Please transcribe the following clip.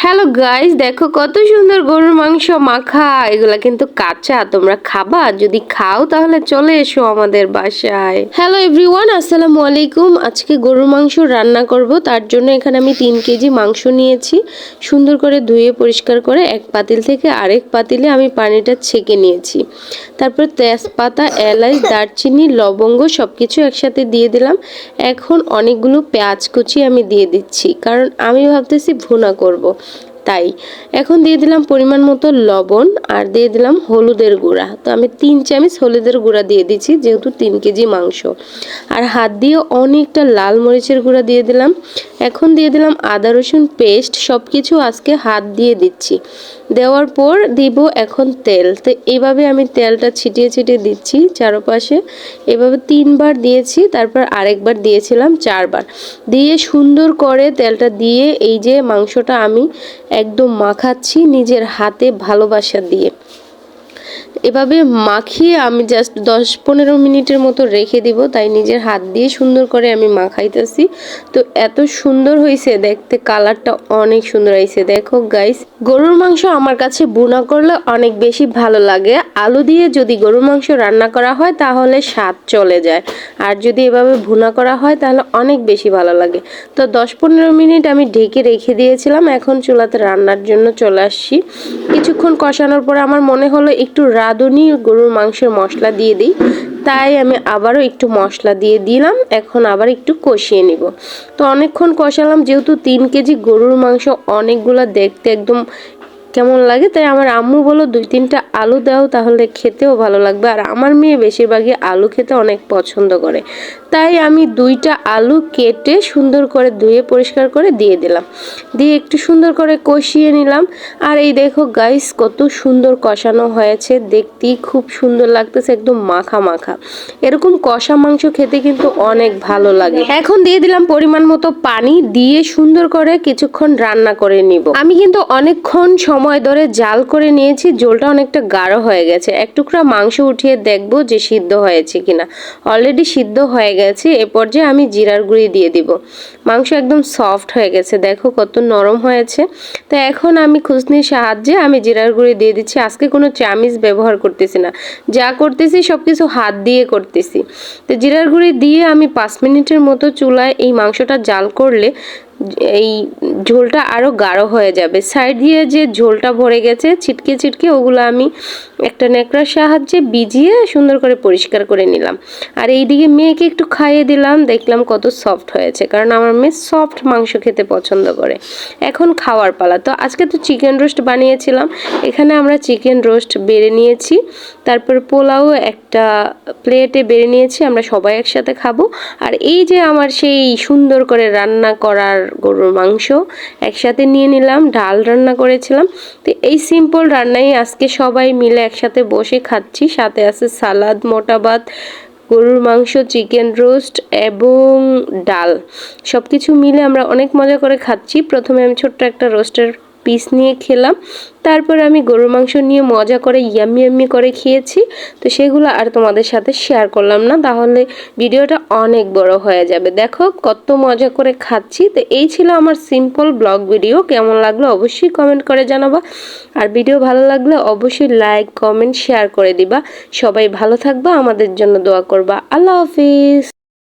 Hello guys, দেখো কত সুন্দর গরুর মাংস মাখা। এগুলা কিন্তু কাঁচা, তোমরা খাবা? যদি খাও তাহলে চলে এসো আমাদের বাসায়। হ্যালো এভরিওয়ান, আসসালামু আলাইকুম। আজকে গরুর মাংস রান্না করব। তার জন্য এখানে আমি 3 কেজি মাংস নিয়েছি। সুন্দর করে ধুয়ে পরিষ্কার করে এক পাতিল থেকে আরেক পাতিলে আমি পানিটা ছেঁকে নিয়েছি। তারপর তেজপাতা, এলাচ, দারচিনি, লবঙ্গ সবকিছু একসাথে দিয়ে দিলাম। এখন অনেকগুলো পেঁয়াজ কুচি আমি দিয়ে দিচ্ছি, কারণ আমি ভাবতেছি ভুনা করব। তাই এখন দিয়ে দিলাম পরিমাণ মতো লবণ আর দিয়ে দিলাম হলুদের গুঁড়া। তো আমি 3 চামচ হলুদের গুঁড়া দিয়ে দিচ্ছি, যেহেতু 3 কেজি মাংস। আর হাত দিয়ে অনেকটা লাল মরিচের গুঁড়া দিয়ে দিলাম। এখন দিয়ে দিলাম আদা রসুন পেস্ট। সব কিছু আজকে হাত দিয়ে দিচ্ছি। দেওয়ার পর দিব এখন তেল। তো এইভাবে আমি তেলটা ছিটিয়ে ছিটিয়ে দিচ্ছি চারপাশে। এভাবে 3 বার দিয়েছি, তারপর আরেকবার দিয়েছিলাম 4 বার। দিয়ে সুন্দর করে তেলটা দিয়ে এই যে মাংসটা আমি একদম মাখাচ্ছি নিজের হাতে ভালোবাসা দিয়ে। এভাবে মাখিয়ে আমি জাস্ট 10-15 মিনিটের মতো রেখে দিব। তাই নিজের হাত দিয়ে সুন্দর করে আমি মাখাইতেছি। তো এত সুন্দর হয়েছে দেখতে, কালারটা অনেক সুন্দর হয়েছে। দেখো গাইস, গরুর মাংস আমার কাছে ভুনা করলে অনেক বেশি ভালো লাগে। আলু দিয়ে যদি গরুর মাংস রান্না করা হয় তাহলে স্বাদ চলে যায়, আর যদি এভাবে ভুনা করা হয় তাহলে অনেক বেশি ভালো লাগে। তো 10-15 মিনিট আমি ঢেকে রেখে দিয়েছিলাম। এখন চুলাতে রান্নার জন্য চলে আসছি। কিছুক্ষণ কষানোর পরে আমার মনে হলো একটু রাঁধুনি গরুর মাংসের মশলা দিয়ে দিই। তাই আমি আবারও একটু মশলা দিয়ে দিলাম। এখন আবার একটু কষিয়ে নিব। তো অনেকক্ষণ কষালাম, যেহেতু 3 কেজি গরুর মাংস অনেকগুলা, দেখতে একদম কেমন লাগে। তাই আমার আম্মু বলল 2-3টা আলু দাও, তাহলে খেতেও ভালো লাগবে। আর আমার মেয়ে বেশিরভাগই আলু খেতে অনেক পছন্দ করে। তাই আমি 2টা আলু কেটে সুন্দর করে ধুয়ে পরিষ্কার করে দিয়ে দিলাম। দিয়ে একটু সুন্দর করে কষিয়ে নিলাম। আর এই দেখো গাইস, কত সুন্দর কষানো হয়েছে, দেখতেই খুব সুন্দর লাগতেছে, একদম মাখা মাখা। এরকম কষা মাংস খেতে কিন্তু অনেক ভালো লাগে। এখন দিয়ে দিলাম পরিমাণ মতো পানি, দিয়ে সুন্দর করে কিছুক্ষণ রান্না করে নিব। আমি কিন্তু অনেকক্ষণ সময় ধরে জাল করে নিয়েছি, ঝোলটা অনেকটা গাঢ় হয়ে গেছে। এক টুকরা মাংস উঠিয়ে দেখবো যে সিদ্ধ হয়েছে কিনা। অলরেডি সিদ্ধ হয়ে গেছে। এ পর্যায়ে আমি জিরার গুঁড়ি দিয়ে দিব। মাংস একদম সফট হয়ে গেছে, দেখো কত নরম হয়েছে। তো এখন আমি খুসনির সাহায্যে আমি জিরার গুঁড়ি দিয়ে দিচ্ছি। আজকে কোনো চামিচ ব্যবহার করতেছি না, যা করতেছি সবকিছু হাত দিয়ে করতেছি। তো জিরার গুঁড়ি দিয়ে আমি 5 মিনিটের মতো চুলায় এই মাংসটা জাল করলে এই ঝোলটা আরো গাঢ় হয়ে যাবে। সাইড দিয়ে যে ঝোলটা ভরে গেছে ছিটকে ছিটকে, ওগুলো আমি একটা ন্যাকড়ার সাহায্যে ভিজিয়ে সুন্দর করে পরিষ্কার করে নিলাম। আর এইদিকে মেয়েকে একটু খাইয়ে দিলাম, দেখলাম কত সফট হয়েছে, কারণ আমার মেয়ে সফট মাংস খেতে পছন্দ করে। এখন খাওয়ার পালা। তো আজকে তো চিকেন রোস্ট বানিয়েছিলাম। এখানে আমরা চিকেন রোস্ট বেড়ে নিয়েছি, তারপর পোলাও একটা প্লেটে বেড়ে নিয়েছি, আমরা সবাই একসাথে খাবো। আর এই যে আমার সেই সুন্দর করে রান্না করার গরুর মাংস একসাথে নিয়ে নিলাম। ডাল রান্না করেছিলাম। তো এই সিম্পল রান্নাই আজকে সবাই মিলে একসাথে বসে খাচ্ছি। সাথে আছে সালাদ, মোটা ভাত, গরুর মাংস, চিকেন রোস্ট এবং ডাল। সব কিছু মিলে আমরা অনেক মজা করে খাচ্ছি। প্রথমে আমি ছোট্ট একটা রোস্টের পিস নিয়ে খেলাম, তারপর আমি গরুর মাংস নিয়ে মজা করে ইয়াম্মি ইয়াম্মি করে খেয়েছি। তো সেগুলো আর তোমাদের সাথে শেয়ার করলাম না, তাহলে ভিডিওটা অনেক বড় হয়ে যাবে। দেখো কত মজা করে খাচ্ছি। তো এই ছিল আমার সিম্পল ব্লগ ভিডিও। কেমন লাগলো অবশ্যই কমেন্ট করে জানাবা। আর ভিডিও ভালো লাগলে অবশ্যই লাইক, কমেন্ট, শেয়ার করে দিবা। সবাই ভালো থাকবা, আমাদের জন্য দোয়া করবা। আল্লাহ হাফিজ।